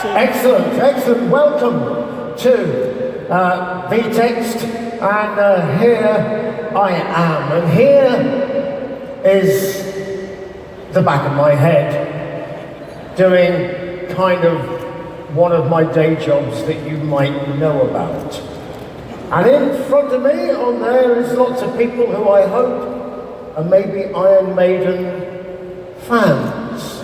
Excellent, excellent. Welcome to VTEX, and here I am, and here is the back of my head doing kind of one of my day jobs that you might know about. And in front of me on there is lots of people who I hope are maybe Iron Maiden fans.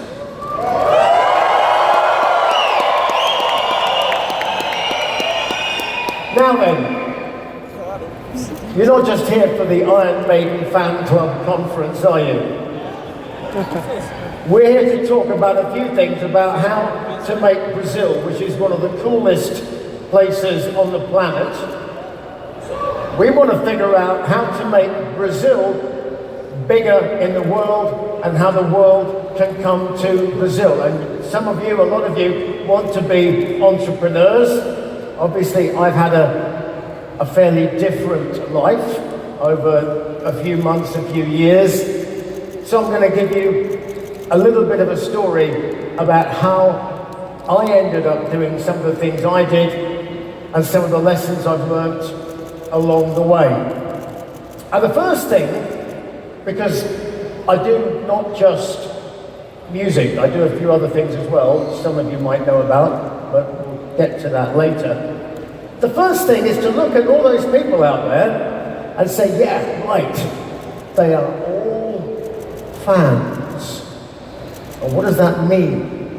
Now then, you're not just here for the Iron Maiden Fan Club conference, are you? We're here to talk about a few things about how to make Brazil, which is one of the coolest places on the planet. We want to figure out how to make Brazil bigger in the world and how the world can come to Brazil. And some of you, a lot of you, want to be entrepreneurs. Obviously, I've had a fairly different life over a few months, a few years. So I'm going to give you a little bit of a story about how I ended up doing some of the things I did and some of the lessons I've learnt along the way. And the first thing, because I do not just music, I do a few other things as well, some of you might know about, but get to that later. The first thing is to look at all those people out there and say, yeah, right, they are all fans. And what does that mean?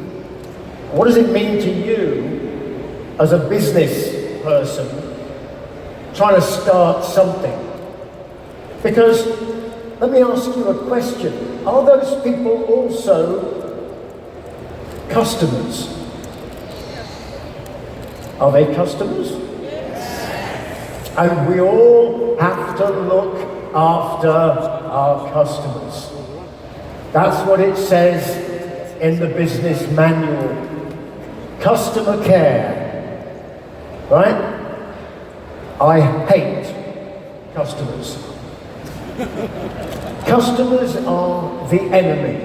What does it mean to you as a business person trying to start something? Because, let me ask you a question. Are those people also customers? Are they customers? Yes. And we all have to look after our customers. That's what it says in the business manual. Customer care. Right? I hate customers. Customers are the enemy.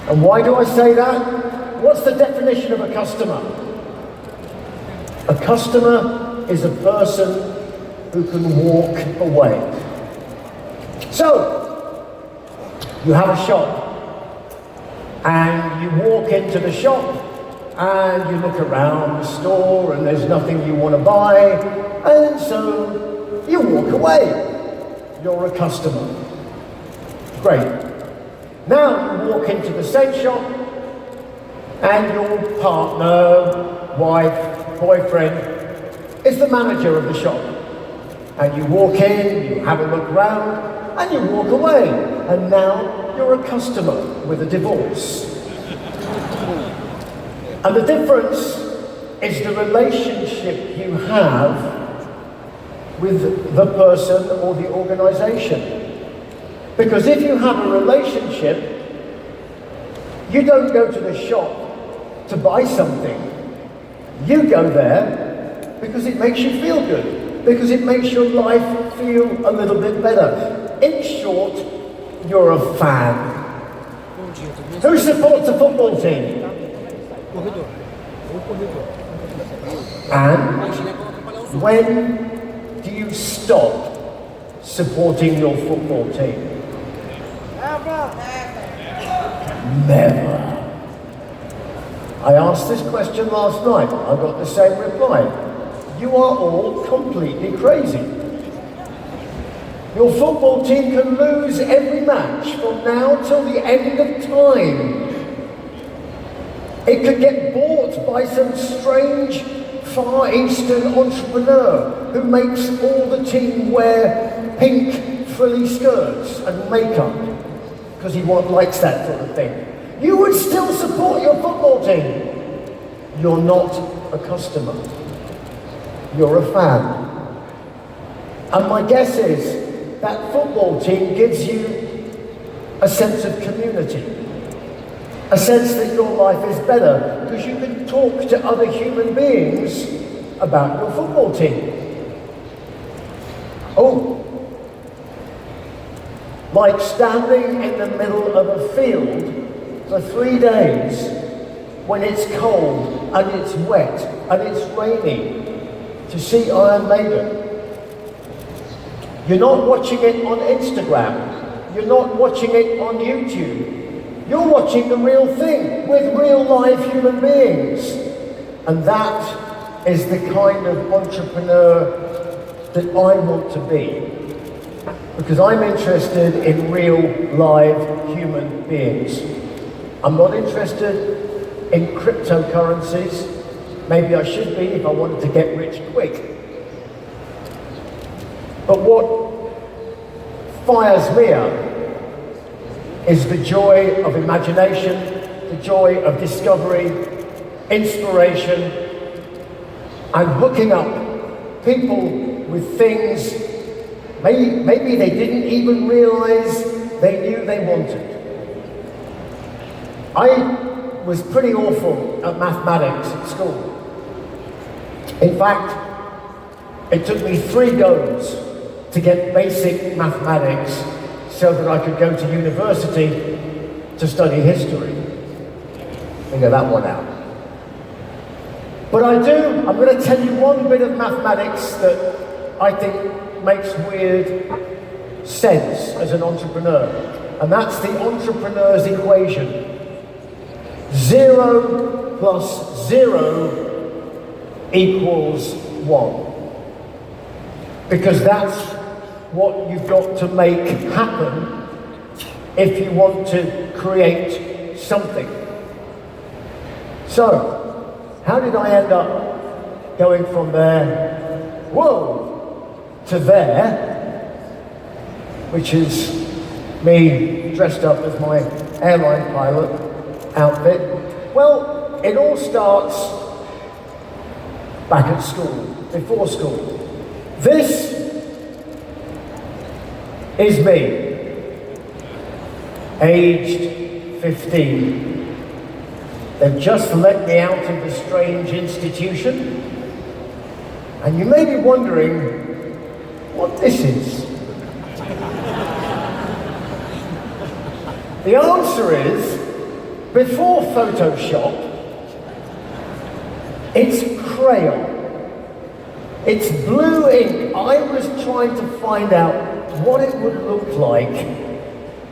And why do I say that? What's the definition of a customer? A customer is a person who can walk away. So, you have a shop, and you walk into the shop, and you look around the store, and there's nothing you want to buy, and so you walk away. You're a customer. Great. Now you walk into the same shop, and your partner, wife, boyfriend is the manager of the shop. And you walk in, you have a look around, and you walk away. And now you're a customer with a divorce. And the difference is the relationship you have with the person or the organization. Because if you have a relationship, you don't go to the shop to buy something. You go there because it makes you feel good, because it makes your life feel a little bit better. In short, you're a fan. Who supports a football team? And when do you stop supporting your football team? Never. I asked this question last night. I got the same reply. You are all completely crazy. Your football team can lose every match from now till the end of time. It could get bought by some strange Far Eastern entrepreneur who makes all the team wear pink frilly skirts and makeup because he likes that sort of thing. You would still support your football team. You're not a customer. You're a fan. And my guess is that football team gives you a sense of community. A sense that your life is better because you can talk to other human beings about your football team. Oh, like standing in the middle of a field for 3 days when it's cold and it's wet and it's rainy to see Iron Maiden. You're not watching it on Instagram. You're not watching it on YouTube. You're watching the real thing with real live human beings. And that is the kind of entrepreneur that I want to be. Because I'm interested in real live human beings. I'm not interested in cryptocurrencies. Maybe I should be if I wanted to get rich quick. But what fires me up is the joy of imagination, the joy of discovery, inspiration, and hooking up people with things maybe they didn't even realize they knew they wanted. I was pretty awful at mathematics at school. In fact, it took me 3 goes to get basic mathematics so that I could go to university to study history. Figure that one out. But I'm going to tell you one bit of mathematics that I think makes weird sense as an entrepreneur. And that's the entrepreneur's equation. 0 plus 0 equals 1. Because that's what you've got to make happen if you want to create something. So, how did I end up going from there, whoa, to there, which is me dressed up as my airline pilot outfit? Well, it all starts back at school, before school. This is me, aged 15. They've just let me out of a strange institution, and you may be wondering what this is. The answer is, before Photoshop, it's crayon. It's blue ink. I was trying to find out what it would look like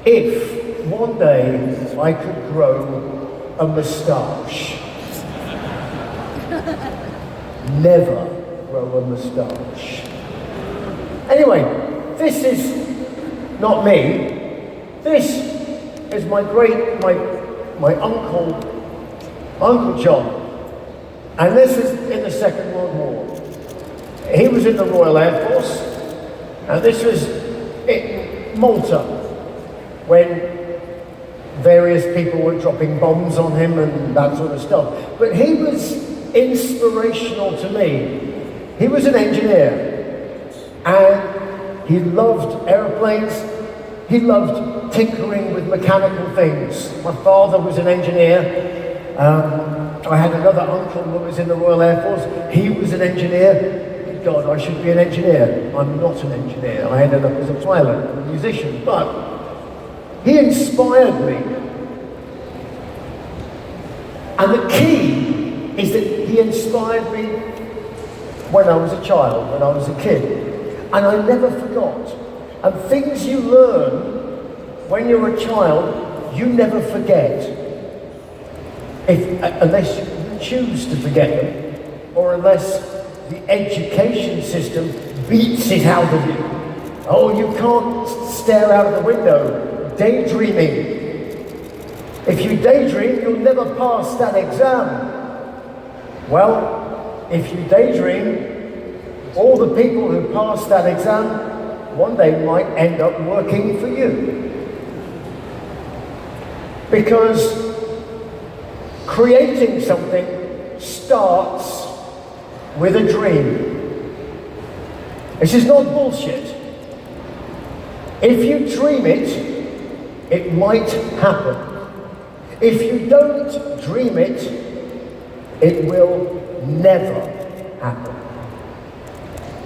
if one day I could grow a moustache. Never grow a moustache. Anyway, this is not me. This is my Uncle John. And this is in the Second World War. He was in the Royal Air Force, and this was in Malta, when various people were dropping bombs on him and that sort of stuff. But he was inspirational to me. He was an engineer, and he loved airplanes. He loved tinkering with mechanical things. My father was an engineer. I had another uncle who was in the Royal Air Force. He was an engineer. God, I should be an engineer. I'm not an engineer. I ended up as a pilot, a musician, but he inspired me. And the key is that he inspired me when I was a child, when I was a kid. And I never forgot. And things you learn when you're a child, you never forget. Unless you choose to forget them, or unless the education system beats it out of you. Oh, you can't stare out of the window, daydreaming. If you daydream, you'll never pass that exam. Well, if you daydream, all the people who pass that exam one day might end up working for you. Because creating something starts with a dream. This is not bullshit. If you dream it, it might happen. If you don't dream it, it will never happen.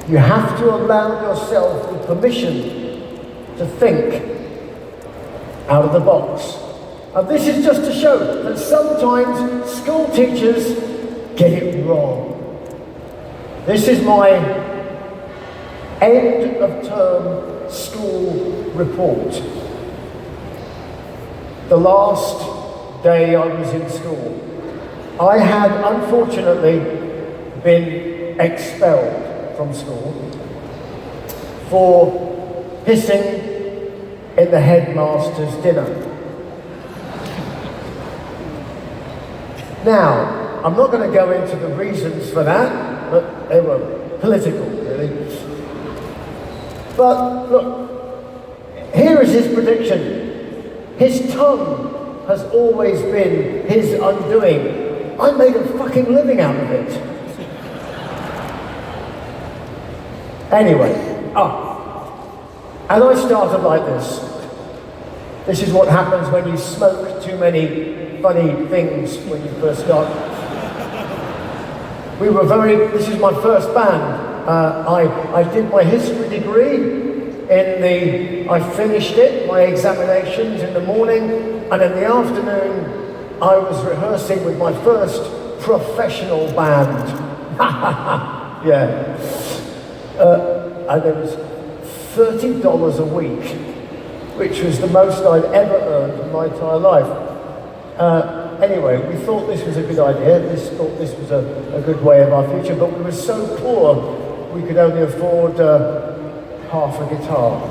You have to allow yourself the permission to think out of the box. And this is just to show that sometimes school teachers get it wrong. This is my end of term school report. The last day I was in school, I had unfortunately been expelled from school for pissing in the headmaster's dinner. Now, I'm not going to go into the reasons for that, but they were political, really. But look, here is his prediction. His tongue has always been his undoing. I made a fucking living out of it. Anyway, and I started like this. This is what happens when you smoke too many funny things when you first start. This is my first band. I did my history degree I finished it, my examinations in the morning, and in the afternoon I was rehearsing with my first professional band. Yeah. And it was $30 a week, which was the most I'd ever earned in my entire life. Anyway, we thought this was a good idea. Thought this was a good way of our future, but we were so poor we could only afford half a guitar,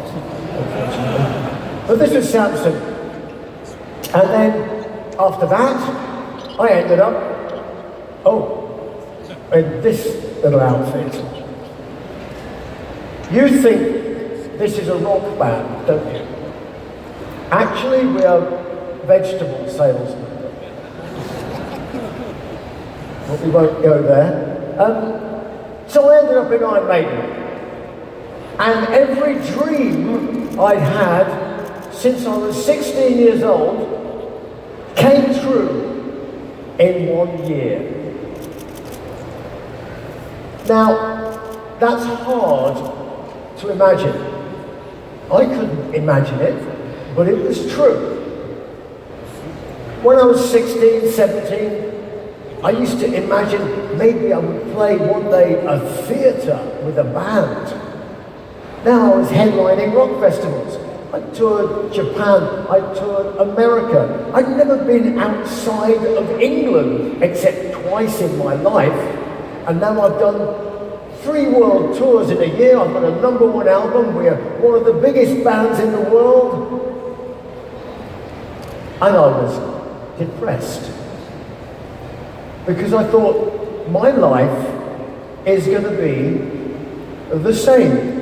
unfortunately. But this was Samson. And then after that, I ended up, in this little outfit. You think this is a rock band, don't you? Actually, we are vegetable salesmen. But we won't go there. So I ended up in Iron Maiden. And every dream I'd had since I was 16 years old came true in 1 year. Now, that's hard to imagine. I couldn't imagine it, but it was true. When I was 16, 17, I used to imagine maybe I would play one day a theatre with a band. Now I was headlining rock festivals. I toured Japan, I toured America. I'd never been outside of England except twice in my life. And now I've done 3 world tours in a year. I've got a #1 album. We are one of the biggest bands in the world. And I was depressed. Because I thought, my life is going to be the same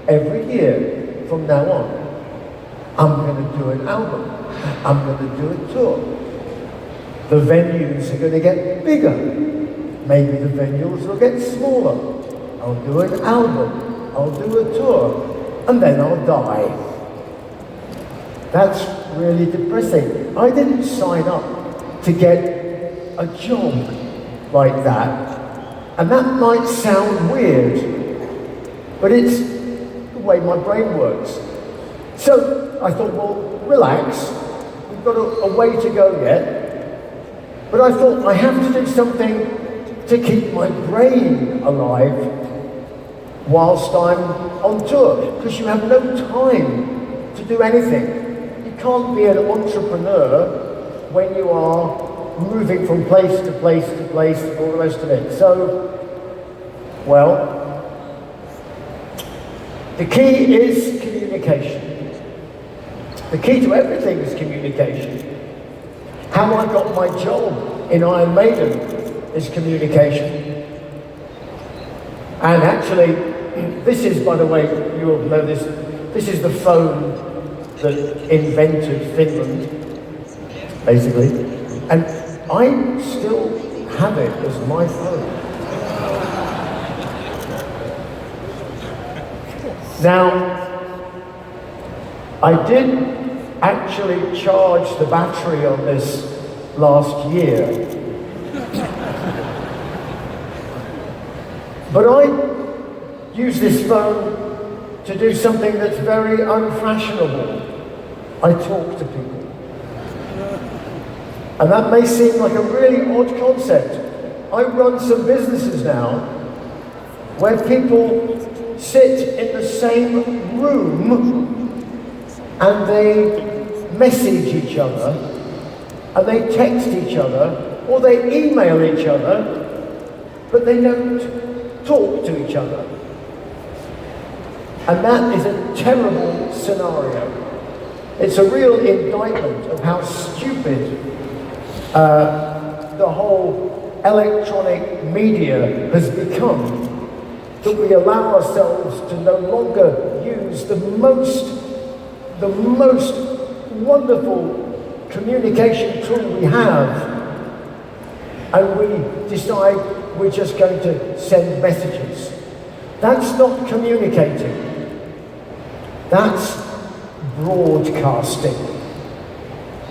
every year from now on. I'm going to do an album. I'm going to do a tour. The venues are going to get bigger. Maybe the venues will get smaller. I'll do an album. I'll do a tour. And then I'll die. That's really depressing. I didn't sign up to get a job like that. And that might sound weird, but it's the way my brain works. So I thought, well, relax. We've got a way to go yet. But I thought I have to do something to keep my brain alive whilst I'm on tour, because you have no time to do anything. You can't be an entrepreneur when you are moving from place to place to place, all the rest of it. So, well, the key is communication. The key to everything is communication. How I got my job in Iron Maiden is communication. And actually, this is, by the way, you all know this, this is the phone that invented Finland, basically. And I still have it as my phone. Now, I did actually charge the battery on this last year. But I use this phone to do something that's very unfashionable. I talk to people. And that may seem like a really odd concept. I run some businesses now where people sit in the same room and they message each other, and they text each other, or they email each other, but they don't talk to each other. And that is a terrible scenario. It's a real indictment of how stupid the whole electronic media has become, that we allow ourselves to no longer use the most wonderful communication tool we have, and we decide we're just going to send messages. That's not communicating. That's broadcasting.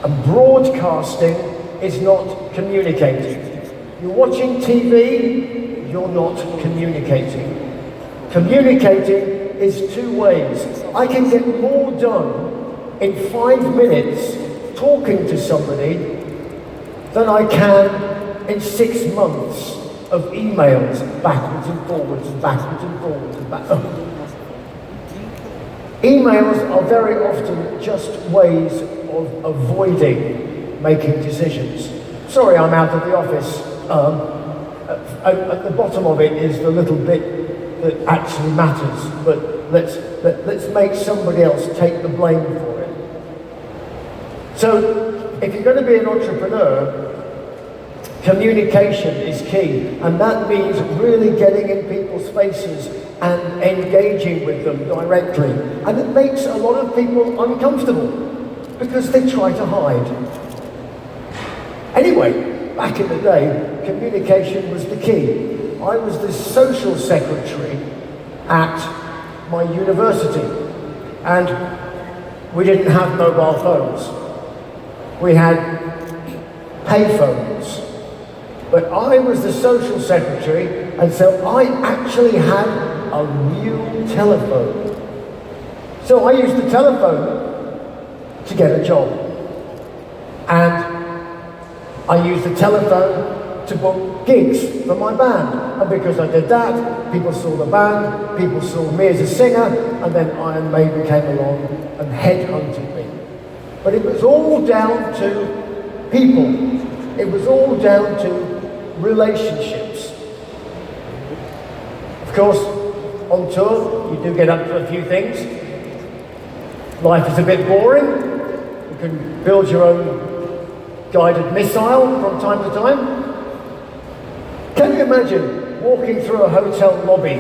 And broadcasting is not communicating. You're watching TV, you're not communicating. Communicating is two ways. I can get more done in 5 minutes talking to somebody than I can in 6 months of emails backwards and forwards and backwards and forwards and backwards. Emails are very often just ways of avoiding making decisions. Sorry, I'm out of the office. At the bottom of it is the little bit that actually matters, but let's make somebody else take the blame for it. So, if you're going to be an entrepreneur, communication is key, and that means really getting in people's faces and engaging with them directly. And it makes a lot of people uncomfortable because they try to hide. Anyway, back in the day, communication was the key. I was the social secretary at my university, and we didn't have mobile phones. We had payphones. But I was the social secretary, and so I actually had a real telephone. So I used the telephone to get a job. And I used the telephone to book gigs for my band. And because I did that, people saw the band, people saw me as a singer, and then Iron Maiden came along and headhunted me. But it was all down to people. It was all down to relationships. Of course, on tour, you do get up to a few things. Life is a bit boring. You can build your own guided missile from time to time. Can you imagine walking through a hotel lobby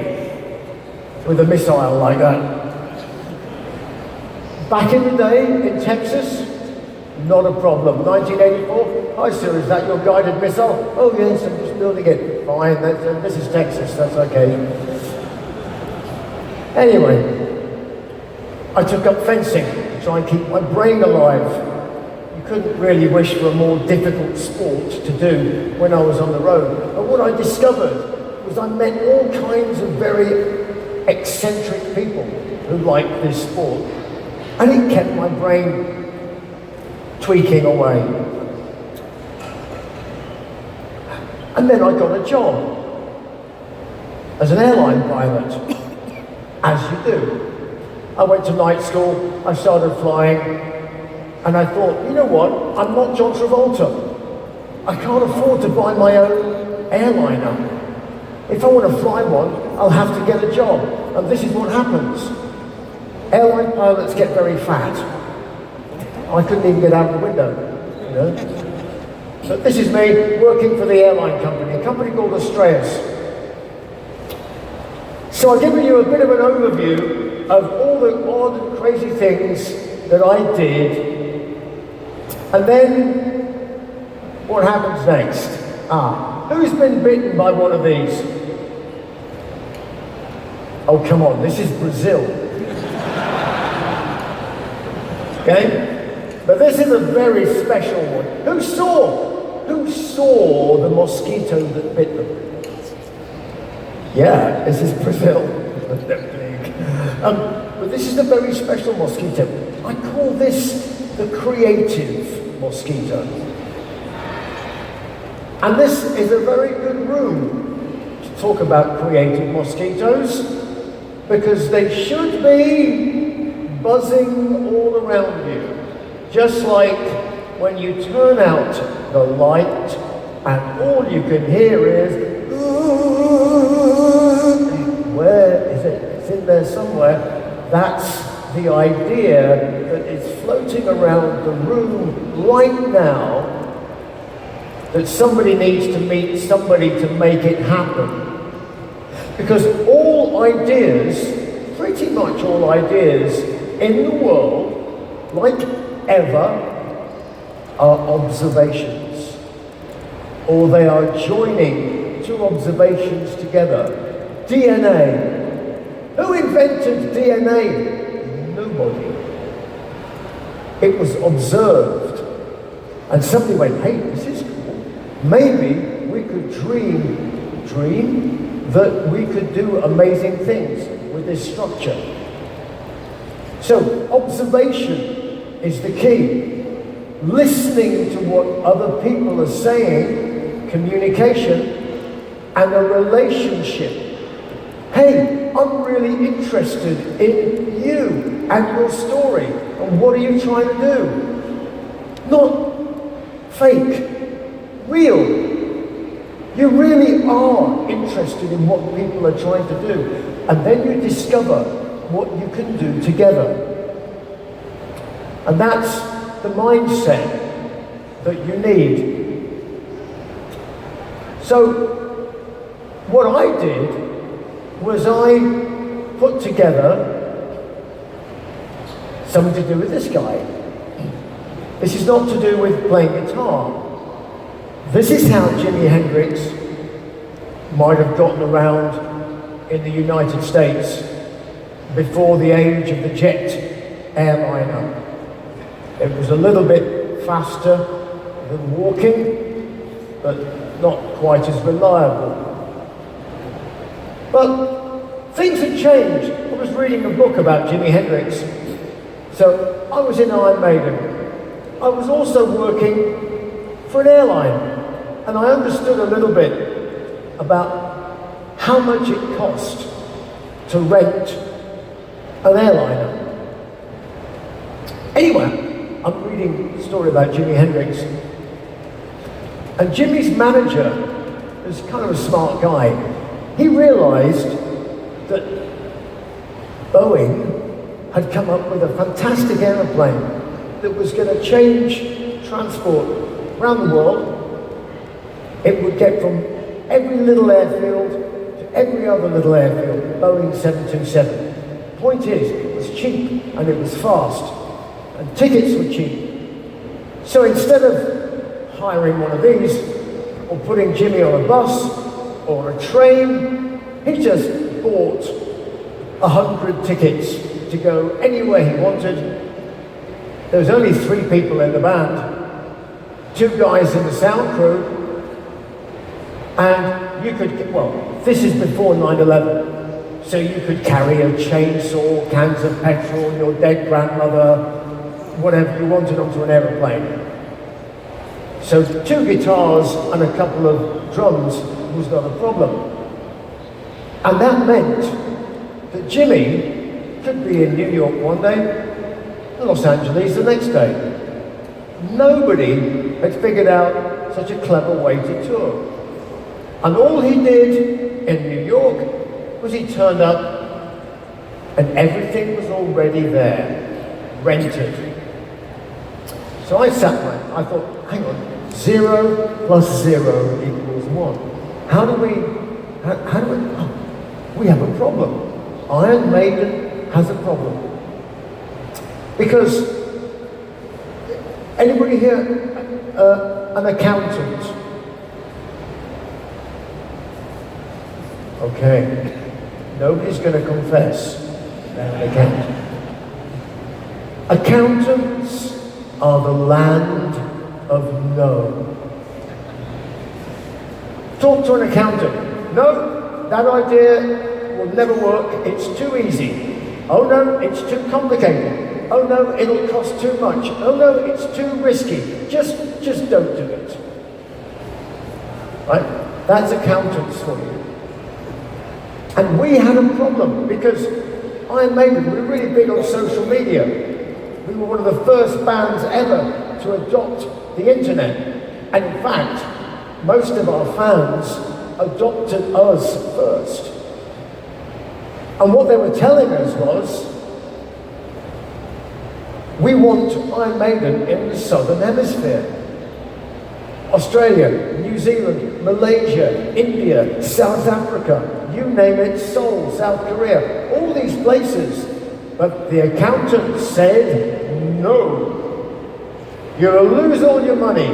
with a missile like that? Back in the day in Texas, not a problem. 1984, hi sir, is that your guided missile? Oh yes, I'm just building it. Fine, this is Texas, that's okay. Anyway, I took up fencing to try and keep my brain alive. You couldn't really wish for a more difficult sport to do when I was on the road. And what I discovered was I met all kinds of very eccentric people who liked this sport. And it kept my brain tweaking away. And then I got a job as an airline pilot, as you do. I went to night school, I started flying, and I thought, you know what, I'm not John Travolta. I can't afford to buy my own airliner. If I want to fly one, I'll have to get a job. And this is what happens. Airline pilots get very fat. I couldn't even get out the window, you know. But this is me working for the airline company, a company called Australis. So I've given you a bit of an overview of all the odd and crazy things that I did. And then, what happens next? Who's been bitten by one of these? Oh, come on, this is Brazil. Okay? But this is a very special one. Who saw the mosquito that bit them? Yeah, this is Brazil. But this is a very special mosquito. I call this the creative mosquito. And this is a very good room to talk about creative mosquitoes, because they should be buzzing all around you. Just like when you turn out the light and all you can hear is, where is it? It's in there somewhere. That's the idea that is floating around the room right now, that somebody needs to meet somebody to make it happen. Because all ideas, pretty much all ideas in the world, like ever, are observations, or they are joining two observations together. DNA. Who invented DNA? Nobody. It was observed, and somebody went, hey, this is cool. Maybe we could dream that we could do amazing things with this structure. So observation is the key. Listening to what other people are saying, communication, and a relationship. Hey, I'm really interested in you and your story, and what are you trying to do? Not fake, real. You really are interested in what people are trying to do, and then you discover what you can do together. And that's the mindset that you need. So what I did was I put together something to do with this guy. This is not to do with playing guitar. This is how Jimi Hendrix might have gotten around in the United States before the age of the jet airliner. It was a little bit faster than walking, but not quite as reliable. But things had changed. I was reading a book about Jimi Hendrix. So I was in Iron Maiden. I was also working for an airline, and I understood a little bit about how much it cost to rent an airliner. Anyway, I'm reading a story about Jimi Hendrix, and Jimmy's manager is kind of a smart guy. He realized that Boeing had come up with a fantastic aeroplane that was going to change transport around the world. It would get from every little airfield to every other little airfield, Boeing 727. Point is, it was cheap and it was fast, and tickets were cheap. So instead of hiring one of these, or putting Jimmy on a bus or a train, he just bought 100 tickets to go anywhere he wanted. There was only 3 people in the band, 2 guys in the sound crew, and you could, well, this is before 9/11, so you could carry a chainsaw, cans of petrol, your dead grandmother, whatever you wanted onto an aeroplane. So 2 guitars and a couple of drums was not a problem. And that meant that Jimmy could be in New York one day, and Los Angeles the next day. Nobody had figured out such a clever way to tour. And all he did in New York was he turned up and everything was already there, rented. So I sat there, I thought, hang on, 0 plus 0 equals 1. How do we, oh, we have a problem. Iron Maiden has a problem. Because, anybody here an accountant? Okay, nobody's going to confess they're an accountant. Accountants are the land of no. Talk to an accountant. No, that idea will never work. It's too easy. Oh no, it's too complicated. Oh no, it'll cost too much. Oh no, it's too risky. Just don't do it. right? That's accountants for you. And we had a problem because Iron Maiden, we were really big on social media. We were one of the first bands ever to adopt the internet. And in fact, most of our fans adopted us first. And what they were telling us was, we want Iron Maiden in the Southern Hemisphere. Australia, New Zealand, Malaysia, India, South Africa, you name it, Seoul, South Korea, all these places. But the accountant said, no. You'll lose all your money.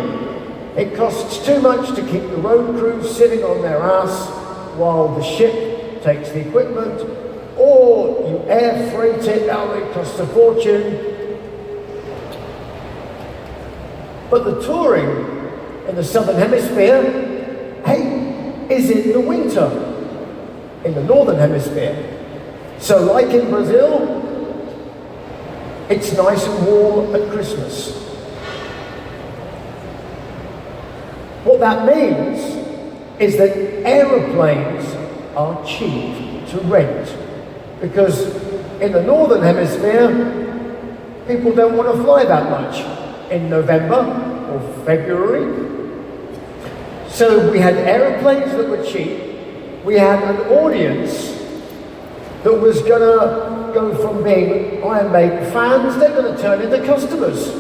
It costs too much to keep the road crews sitting on their ass while the ship takes the equipment, or you air freight it out, it costs a fortune. But the touring in the Southern Hemisphere, hey, is in the winter. In the Northern Hemisphere. So like in Brazil, it's nice and warm at Christmas. What that means is that aeroplanes are cheap to rent, because in the Northern Hemisphere, people don't want to fly that much in November or February. So we had aeroplanes that were cheap. We had an audience that was going to go from being Iron Maiden fans, they're going to turn into customers.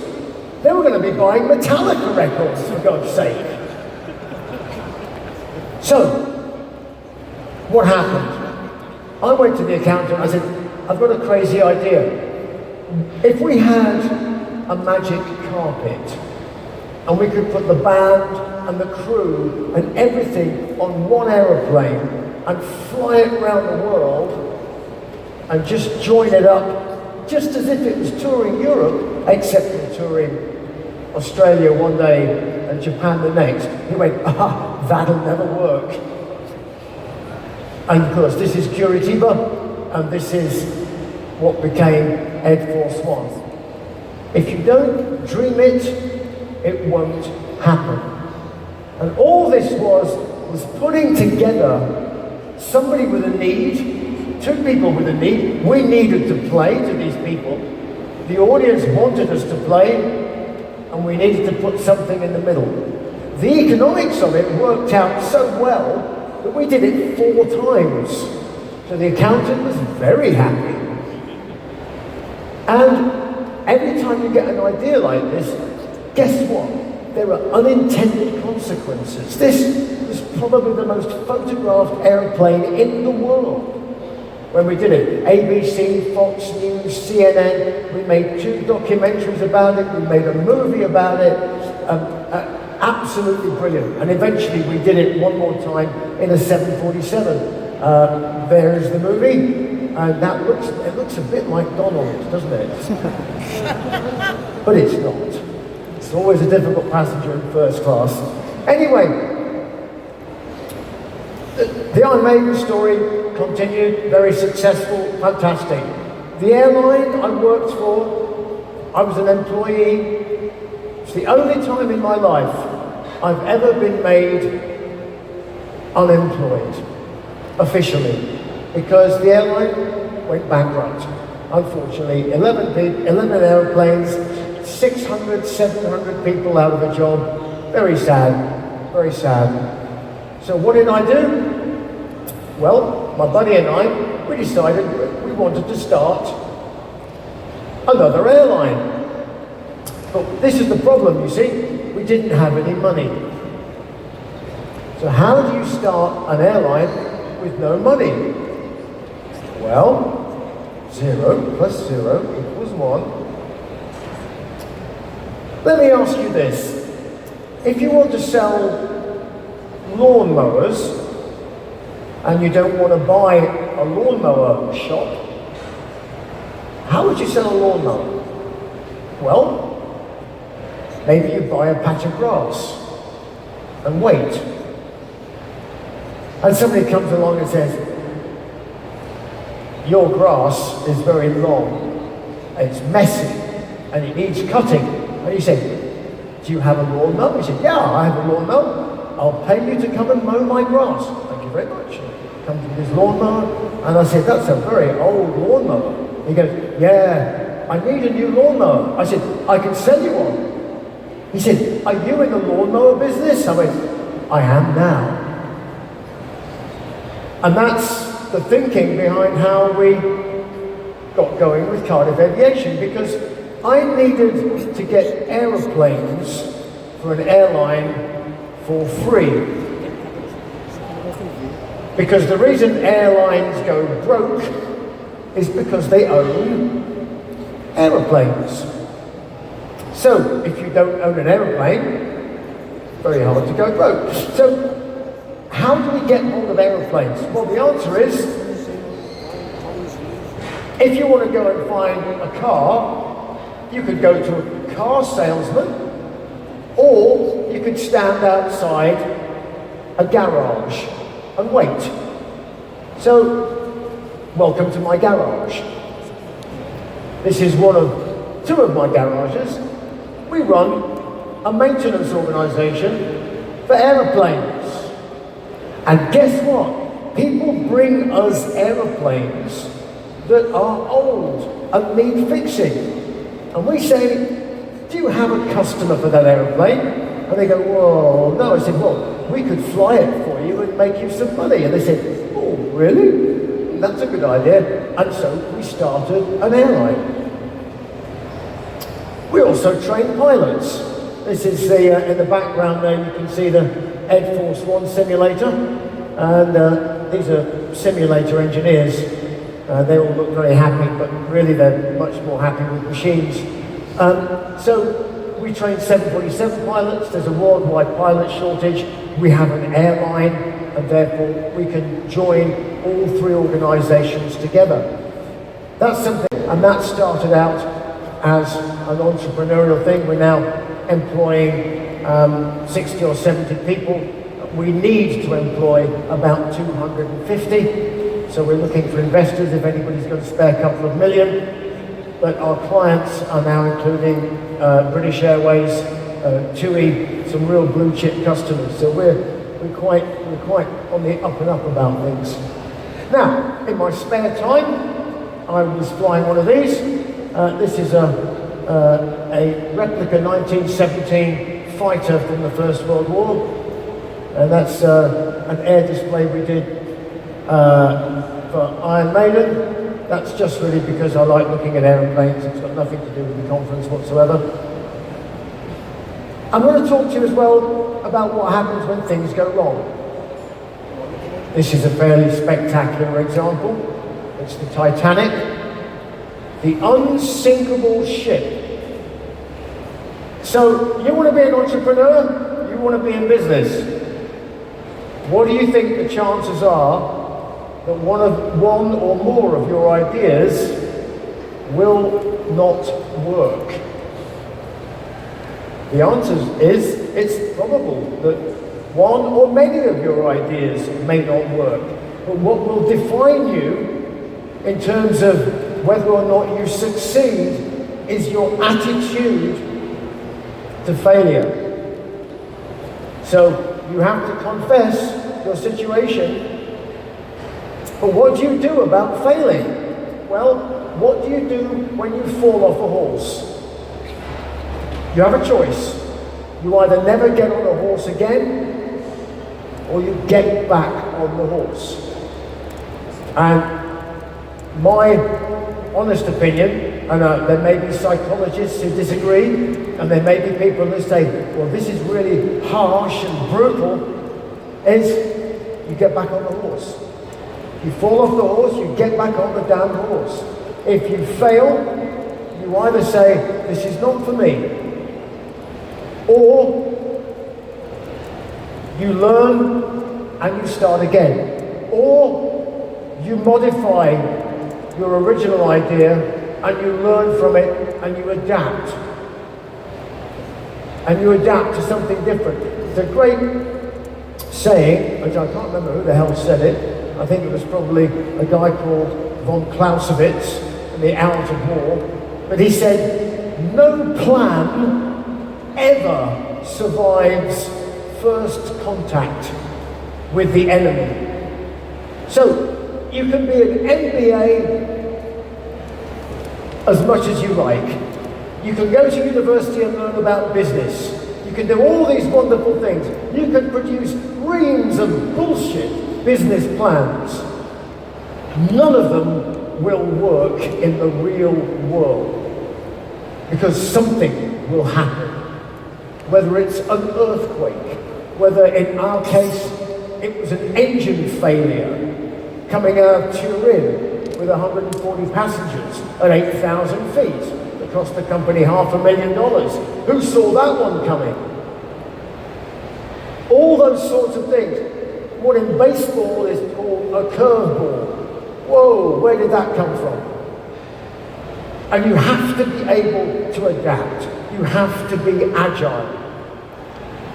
They were going to be buying Metallica records, for God's sake. So, what happened? I went to the accountant, I said, I've got a crazy idea. If we had a magic carpet, and we could put the band and the crew and everything on one aeroplane and fly it around the world and just join it up just as if it was touring Europe, except for touring Australia one day and Japan the next. He went, that'll never work. And of course, this is Curitiba, and this is what became Air Force One. If you don't dream it, it won't happen. And all this was putting together somebody with a need, two people with a need. We needed to play to these people. The audience wanted us to play, and we needed to put something in the middle. The economics of it worked out so well that we did it 4 times. So the accountant was very happy. And every time you get an idea like this, guess what? There are unintended consequences. This was probably the most photographed airplane in the world when we did it. ABC, Fox News, CNN, we made 2 documentaries about it, we made a movie about it, absolutely brilliant. And eventually we did it one more time in a 747. There's the movie, and it looks a bit like Donald, doesn't it? But it's not. It's always a difficult passenger in first class. Anyway, the Iron Maiden story continued, very successful, fantastic. The airline I worked for, I was an employee. It's the only time in my life I've ever been made unemployed, officially, because the airline went bankrupt. Unfortunately, 11 airplanes, 600, 700 people out of a job. Very sad, very sad. So what did I do? Well, my buddy and I, we decided we wanted to start another airline. But this is the problem, you see, we didn't have any money. So how do you start an airline with no money? Well, 0 plus 0 equals 1. Let me ask you this. If you want to sell lawnmowers and you don't want to buy a lawnmower shop, how would you sell a lawnmower? Well, maybe you buy a patch of grass and wait. And somebody comes along and says, your grass is very long, it's messy, and it needs cutting. And you say, do you have a lawnmower? He said, yeah, I have a lawnmower. I'll pay you to come and mow my grass. Thank you very much. Comes with his lawnmower, and I said, that's a very old lawnmower. He goes, yeah, I need a new lawnmower. I said, I can sell you one. He said, are you in the lawnmower business? I went, I am now. And that's the thinking behind how we got going with Cardiff Aviation, because I needed to get aeroplanes for an airline for free. Because the reason airlines go broke is because they own aeroplanes. So if you don't own an aeroplane, it's very hard to go broke. So how do we get hold of aeroplanes? Well, the answer is, if you want to go and find a car, you could go to a car salesman, or you could stand outside a garage and wait. So, welcome to my garage. This is two of my garages. We run a maintenance organisation for aeroplanes. And guess what? People bring us aeroplanes that are old and need fixing. And we say, do you have a customer for that aeroplane? And they go, whoa, no. I said, well, we could fly it for you and make you some money. And they said, oh, really? That's a good idea. And so we started an airline. We also train pilots. This is in the background there, you can see the Air Force One simulator. And these are simulator engineers. They all look very happy, but really they're much more happy with machines. So we train 747 pilots. There's a worldwide pilot shortage. We have an airline, and therefore we can join all three organizations together. That's something, and that started out as an entrepreneurial thing. We're now employing 60 or 70 people. We need to employ about 250. So we're looking for investors if anybody's got to spare a couple of million. But our clients are now including British Airways, TUI, some real blue chip customers. So we're quite on the up and up about things. Now, in my spare time, I was flying one of these. This is a replica 1917 fighter from the First World War. And that's an air display we did for Iron Maiden. That's just really because I like looking at aeroplanes. It's got nothing to do with the conference whatsoever. I'm going to talk to you as well about what happens when things go wrong. This is a fairly spectacular example. It's the Titanic, the unsinkable ship. So you want to be an entrepreneur? You want to be in business? What do you think the chances are that one or more of your ideas will not work? The answer is, it's probable that one or many of your ideas may not work. But what will define you in terms of whether or not you succeed is your attitude to failure. So you have to confess your situation. But what do you do about failing? Well, what do you do when you fall off a horse? You have a choice. You either never get on a horse again, or you get back on the horse. And my honest opinion, and there may be psychologists who disagree, and there may be people who say, well, this is really harsh and brutal, is you get back on the horse. You fall off the horse, you get back on the damn horse. If you fail, you either say, this is not for me, or you learn and you start again, or you modify your original idea and you learn from it and you adapt. And you adapt to something different. It's a great saying, which I can't remember who the hell said it. I think it was probably a guy called von Clausewitz in The Art of War. But he said, no plan ever survives first contact with the enemy. So, you can be an MBA as much as you like. You can go to university and learn about business. You can do all these wonderful things. You can produce reams of bullshit business plans. None of them will work in the real world because something will happen. Whether it's an earthquake, whether in our case it was an engine failure coming out of Turin with 140 passengers at 8,000 feet. It cost the company $500,000. Who saw that one coming? All those sorts of things. What in baseball is called a curveball. Whoa, where did that come from? And you have to be able to adapt. You have to be agile.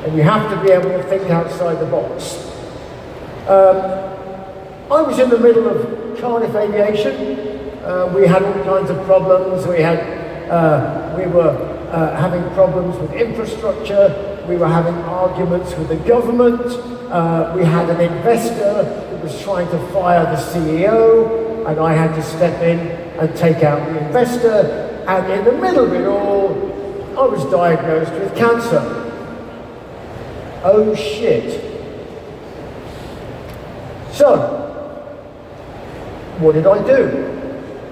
And you have to be able to think outside the box. I was in the middle of Cardiff Aviation. We had all kinds of problems. We were having problems with infrastructure. We were having arguments with the government. We had an investor who was trying to fire the CEO, and I had to step in and take out the investor. And in the middle of it all, I was diagnosed with cancer. Oh shit. So, what did I do?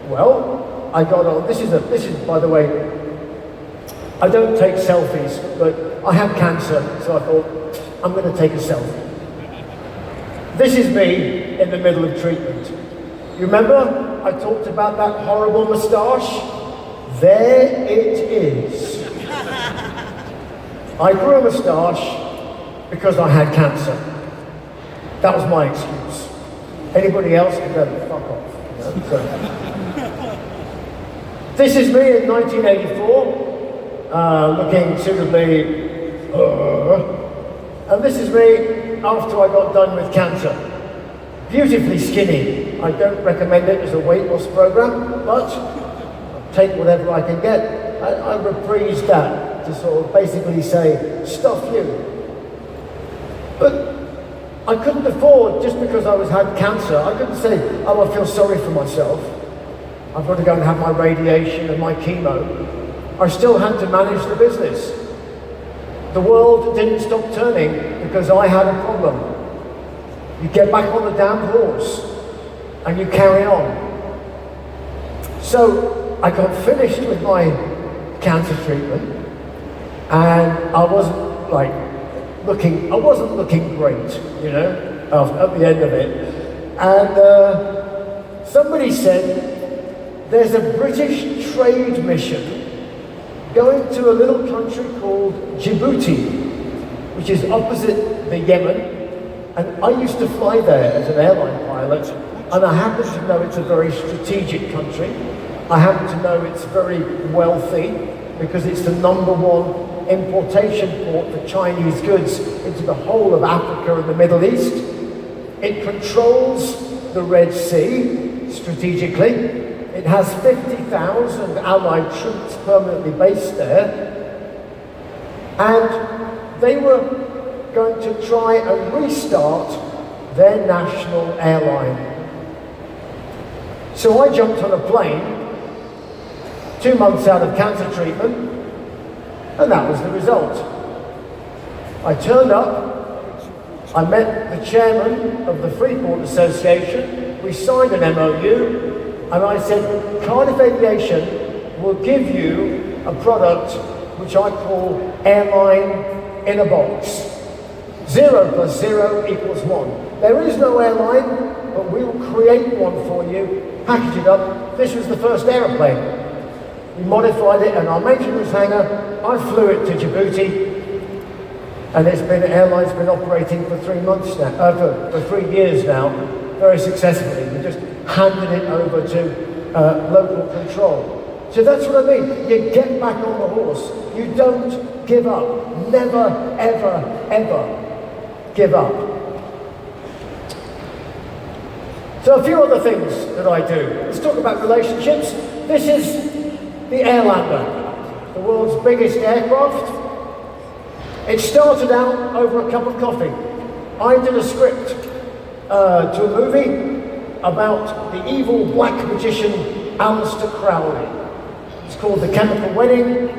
Well, I got on. This is, by the way, I don't take selfies, but I have cancer, so I thought, I'm going to take a selfie. This is me in the middle of treatment. You remember I talked about that horrible moustache? There it is. I grew a moustache because I had cancer. That was my excuse. Anybody else can go, fuck off. You know? So. This is me in 1984, looking suitably, and this is me after I got done with cancer. Beautifully skinny. I don't recommend it as a weight loss program, but I'll take whatever I can get. I reprised that to sort of basically say, stuff you. But I couldn't afford, just because I had cancer, I couldn't say, oh, I feel sorry for myself. I've got to go and have my radiation and my chemo. I still had to manage the business. The world didn't stop turning because I had a problem. You get back on the damn horse and you carry on. So I got finished with my cancer treatment and I wasn't looking great, you know, at the end of it. And somebody said, there's a British trade mission going to a little country called Djibouti, which is opposite the Yemen. And I used to fly there as an airline pilot, and I happen to know it's a very strategic country. I happen to know it's very wealthy because it's the #1 importation port for Chinese goods into the whole of Africa and the Middle East. It controls the Red Sea strategically. It has 50,000 Allied troops permanently based there. And they were going to try and restart their national airline. So I jumped on a plane, 2 months out of cancer treatment, and that was the result. I turned up, I met the chairman of the Freeport Association, we signed an MOU, and I said, Cardiff Aviation will give you a product which I call Airline in a box. 0 + 0 = 1. There is no airline, but we will create one for you, package it up. This was the first aeroplane. We modified it in our maintenance hangar. I flew it to Djibouti, and airline's been operating for 3 months now, for 3 years now, very successfully. We just handed it over to local control. So that's what I mean. You get back on the horse. You don't give up. Never, ever, ever give up. So a few other things that I do. Let's talk about relationships. This is the Airlander, the world's biggest aircraft. It started out over a cup of coffee. I did a script to a movie about the evil black magician Aleister Crowley. It's called The Chemical Wedding.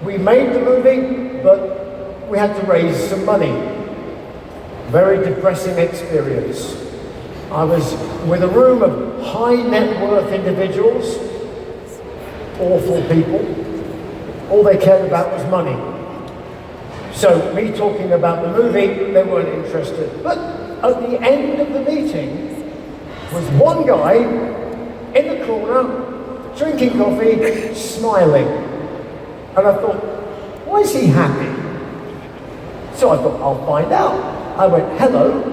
We made the movie, but we had to raise some money. Very depressing experience. I was with a room of high net worth individuals, awful people. All they cared about was money. So me talking about the movie, they weren't interested. But at the end of the meeting was one guy in the corner, drinking coffee, smiling. And I thought, why is he happy? So I thought, I'll find out. I went, hello,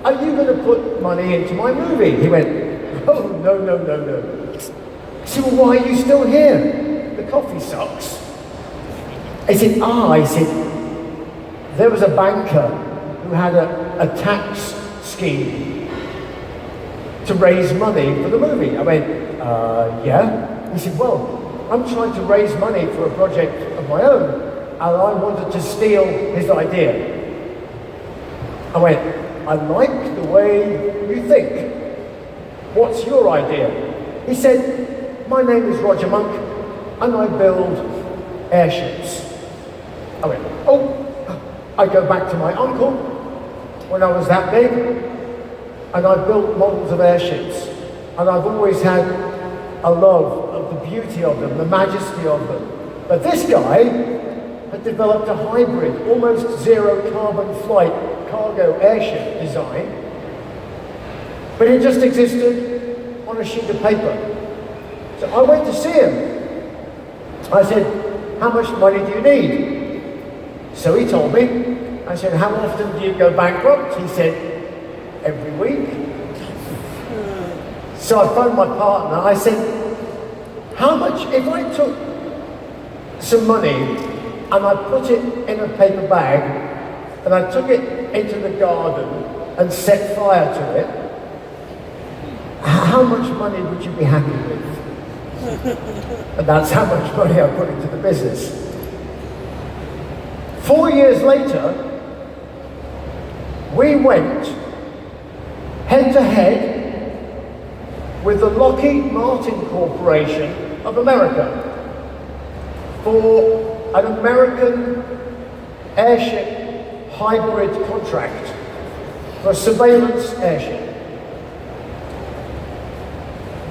are you going to put money into my movie? He went, oh, no, no, no, no. I said, well, why are you still here? The coffee sucks. I said, there was a banker who had a tax scheme to raise money for the movie. I went, yeah? He said, well, I'm trying to raise money for a project of my own, and I wanted to steal his idea. I went, I like the way you think. What's your idea? He said, my name is Roger Monk, and I build airships. I went, oh. I go back to my uncle when I was that big, and I built models of airships. And I've always had a love of the beauty of them, the majesty of them. But this guy had developed a hybrid, almost zero carbon flight cargo airship design, but it just existed on a sheet of paper. So I went to see him. I said, how much money do you need? So he told me. I said, how often do you go bankrupt? He said, every week. So I phoned my partner. I said, how much, if I took some money and I put it in a paper bag and I took it into the garden and set fire to it, how much money would you be happy with? And that's how much money I put into the business. 4 years later, we went head to head with the Lockheed Martin Corporation of America for an American airship hybrid contract for a surveillance airship.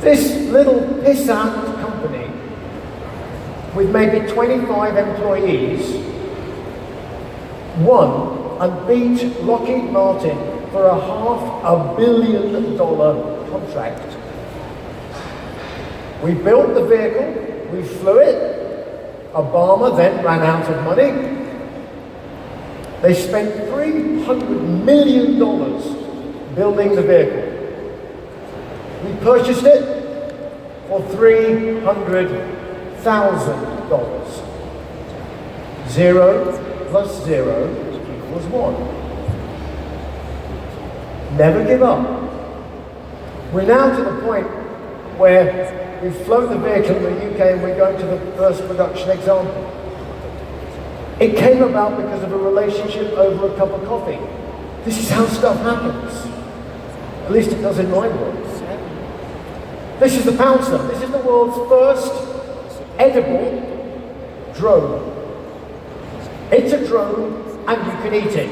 This little pissant company with maybe 25 employees won and beat Lockheed Martin for a $500 million contract. We built the vehicle, we flew it. Obama then ran out of money. They spent $300 million building the vehicle. We purchased it for $300,000. 0 plus 0 equals 1. Never give up. We're now to the point where we've flown the vehicle in the UK and we're going to the first production example. It came about because of a relationship over a cup of coffee. This is how stuff happens. At least it does in my world. This is the Pouncer. This is the world's first edible drone. It's a drone and you can eat it.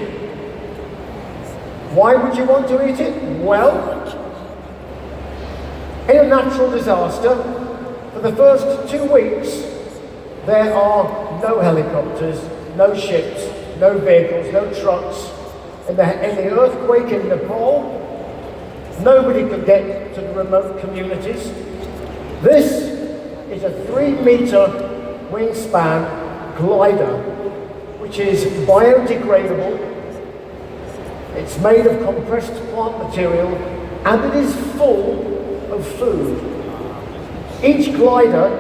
Why would you want to eat it? Well, in a natural disaster, for the first 2 weeks, there are no helicopters, no ships, no vehicles, no trucks. In the earthquake in Nepal, nobody could get to the remote communities. This is a 3-meter wingspan glider, which is biodegradable. It's made of compressed plant material, and it is full of food. Each glider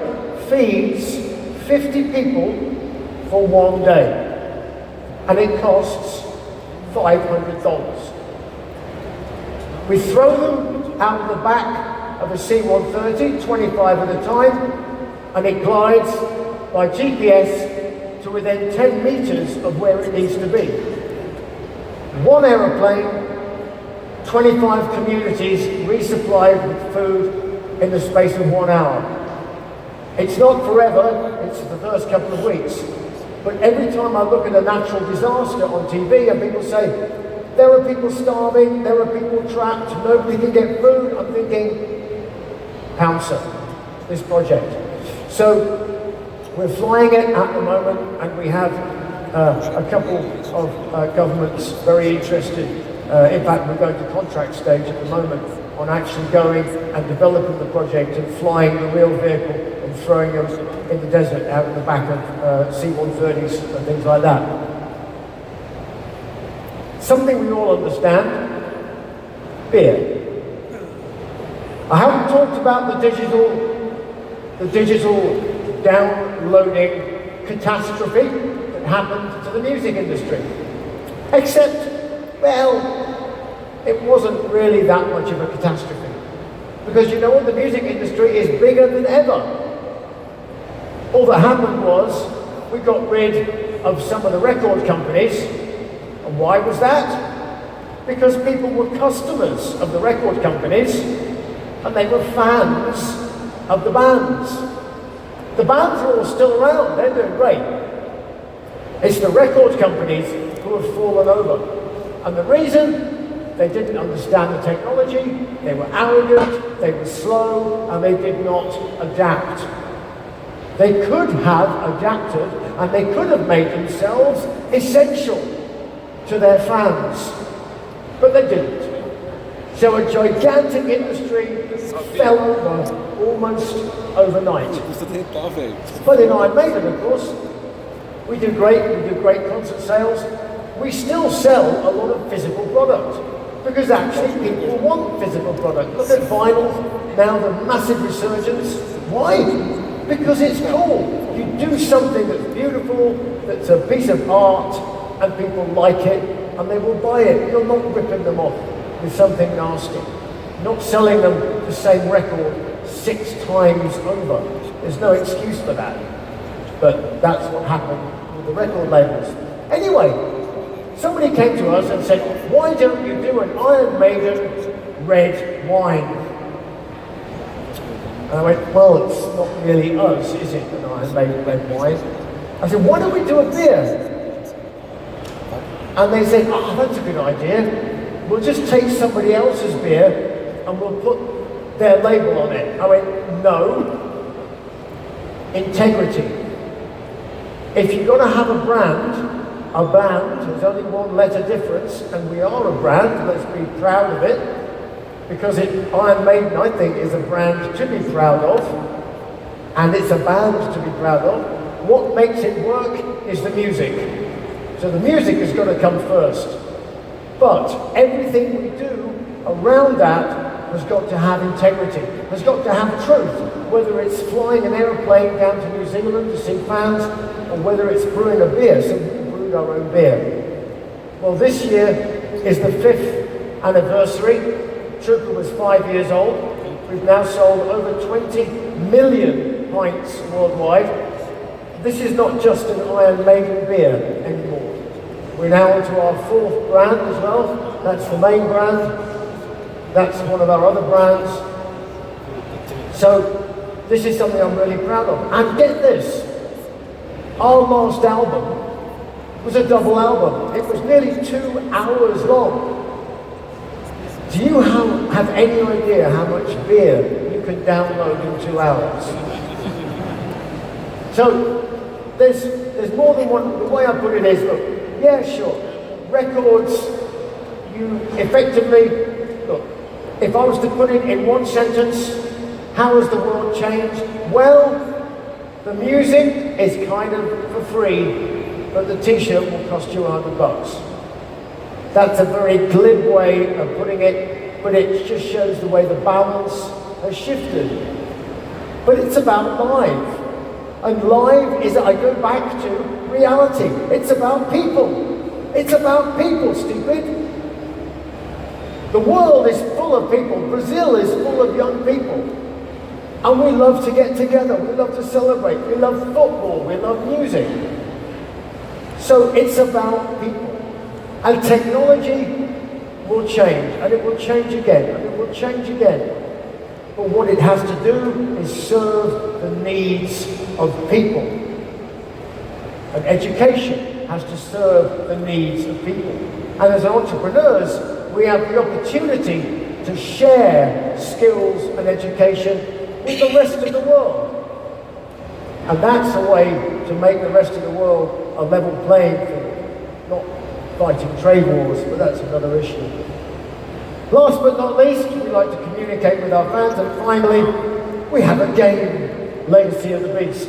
feeds 50 people for 1 day, and it costs $500. We throw them out of the back of a C-130, 25 at a time, and it glides by GPS to within 10 meters of where it needs to be. One aeroplane, 25 communities resupplied with food in the space of 1 hour. It's not forever, it's the first couple of weeks. But every time I look at a natural disaster on TV and people say, there are people starving, there are people trapped, nobody can get food, I'm thinking, Pouncer, this project. So we're flying it at the moment, and we have a couple of governments very interested. In fact, we're going to contract stage at the moment on actually going and developing the project and flying the real vehicle and throwing them in the desert out in the back of C-130s and things like that. Something we all understand, beer. I haven't talked about the digital downloading catastrophe that happened to the music industry. Except, well, it wasn't really that much of a catastrophe. Because you know what, the music industry is bigger than ever. All that happened was, we got rid of some of the record companies. And why was that? Because people were customers of the record companies, and they were fans of the bands. The bands are all still around, they're doing great. It's the record companies who have fallen over. And the reason, they didn't understand the technology, they were arrogant, they were slow, and they did not adapt. They could have adapted, and they could have made themselves essential to their fans, but they didn't. So a gigantic industry fell over almost overnight. But in Iron Maiden, of course, we do great concert sales. We still sell a lot of physical product, because actually people want physical product. Look at vinyl, now the massive resurgence. Why? Because it's cool. You do something that's beautiful, that's a piece of art, and people like it, and they will buy it. You're not ripping them off with something nasty. Not selling them the same record 6 times over. There's no excuse for that. But that's what happened with the record labels. Anyway, somebody came to us and said, why don't you do an Iron Maiden red wine? And I went, well, it's not really us, is it, an Iron Maiden red wine? I said, why don't we do a beer? And they said, oh, that's a good idea. We'll just take somebody else's beer and we'll put their label on it. I went, no. Integrity. If you're going to have a band, there's only one letter difference, and we are a brand, let's be proud of it, because Iron Maiden, I think, is a brand to be proud of, and it's a band to be proud of. What makes it work is the music. So the music has got to come first. But everything we do around that has got to have integrity, has got to have truth, whether it's flying an aeroplane down to New Zealand to see fans, or whether it's brewing a beer. So we brewed our own beer. Well, this year is the 5th anniversary. Trooper was 5 years old. We've now sold over 20 million pints worldwide. This is not just an Iron Maiden beer anymore. We're now onto our 4th brand as well. That's the main brand. That's one of our other brands. So this is something I'm really proud of. And get this, our last album was a double album. It was nearly 2 hours long. Do you have any idea how much beer you can download in 2 hours? So there's more than one. The way I put it is, look, yeah, sure, records, you effectively, look, if I was to put it in one sentence, how has the world changed? Well, the music is kind of for free, but the t-shirt will cost you $100. That's a very glib way of putting it, but it just shows the way the balance has shifted. But it's about live. And live is, I go back to reality. It's about people. It's about people, stupid. The world is full of people. Brazil is full of young people. And we love to get together. We love to celebrate. We love football. We love music. So it's about people. And technology will change, and it will change again, and it will change again. But what it has to do is serve the needs of people. And education has to serve the needs of people. And as entrepreneurs, we have the opportunity to share skills and education with the rest of the world. And that's a way to make the rest of the world a level playing field, not fighting trade wars, but that's another issue. Last but not least, we like to communicate with our fans, and finally, we have a game, Legacy of the Beast.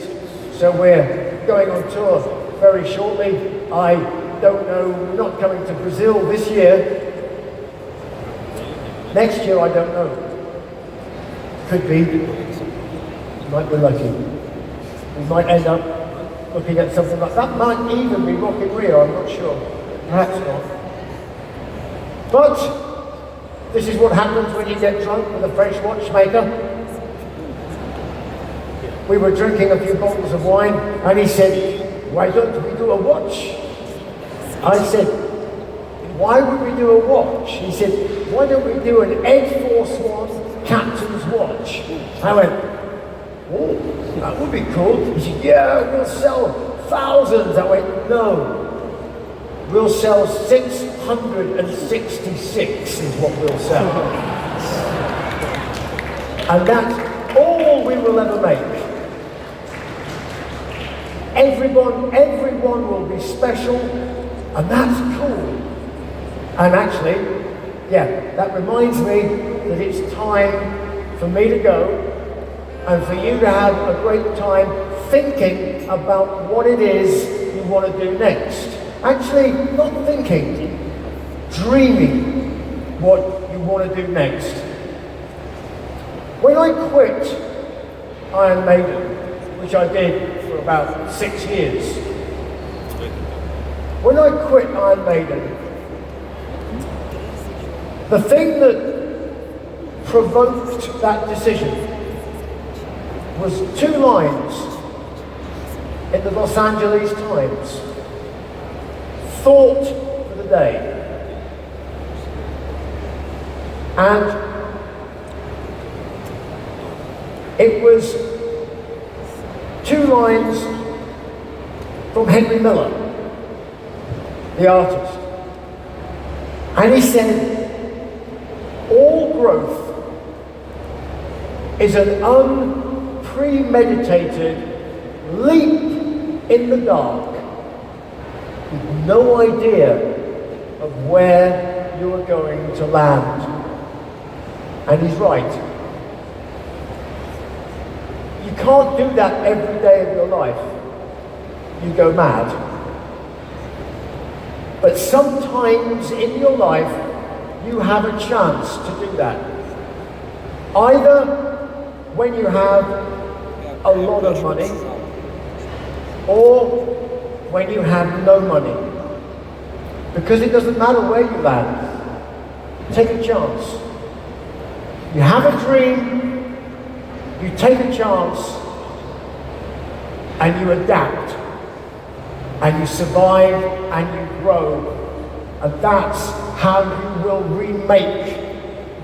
So we're going on tour very shortly. I don't know, we're not coming to Brazil this year. Next year, I don't know. Could be. Might be lucky. We might end up looking at something like that. Might even be Rock in Rio, I'm not sure. Perhaps not. But this is what happens when you get drunk with a French watchmaker. We were drinking a few bottles of wine, and he said, "Why don't we do a watch?" I said, "Why would we do a watch?" He said, "Why don't we do an Air Force One captain's watch?" I went, "Oh, that would be cool." He said, "Yeah, we'll sell thousands." I went, "No. We'll sell 666 is what we'll sell." And that's all we will ever make. Everyone will be special, and that's cool. And actually, yeah, that reminds me that it's time for me to go and for you to have a great time thinking about what it is you want to do next. Actually, not thinking, dreaming what you want to do next. When I quit Iron Maiden, which I did for about 6 years, when I quit Iron Maiden, the thing that provoked that decision was 2 lines in the Los Angeles Times. Thought for the day. And it was 2 lines from Henry Miller, the artist. And he said, "All growth is an unpremeditated leap in the dark, with no idea of where you are going to land." And he's right. You can't do that every day of your life. You go mad. But sometimes in your life, you have a chance to do that. Either when you have a lot of money, or when you have no money. Because it doesn't matter where you land. Take a chance. You have a dream, you take a chance, and you adapt, and you survive, and you grow. And that's how you will remake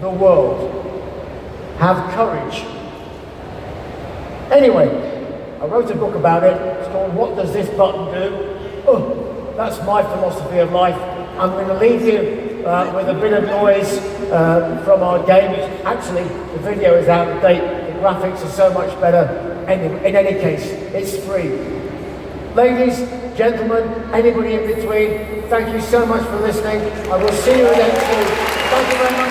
the world. Have courage. Anyway, I wrote a book about it. It's called What Does This Button Do? Oh, that's my philosophy of life. I'm going to leave you with a bit of noise from our game. Actually, the video is out of date. The graphics are so much better. In any case, it's free. Ladies, gentlemen, anybody in between, thank you so much for listening. I will see you again soon. Thank you very much.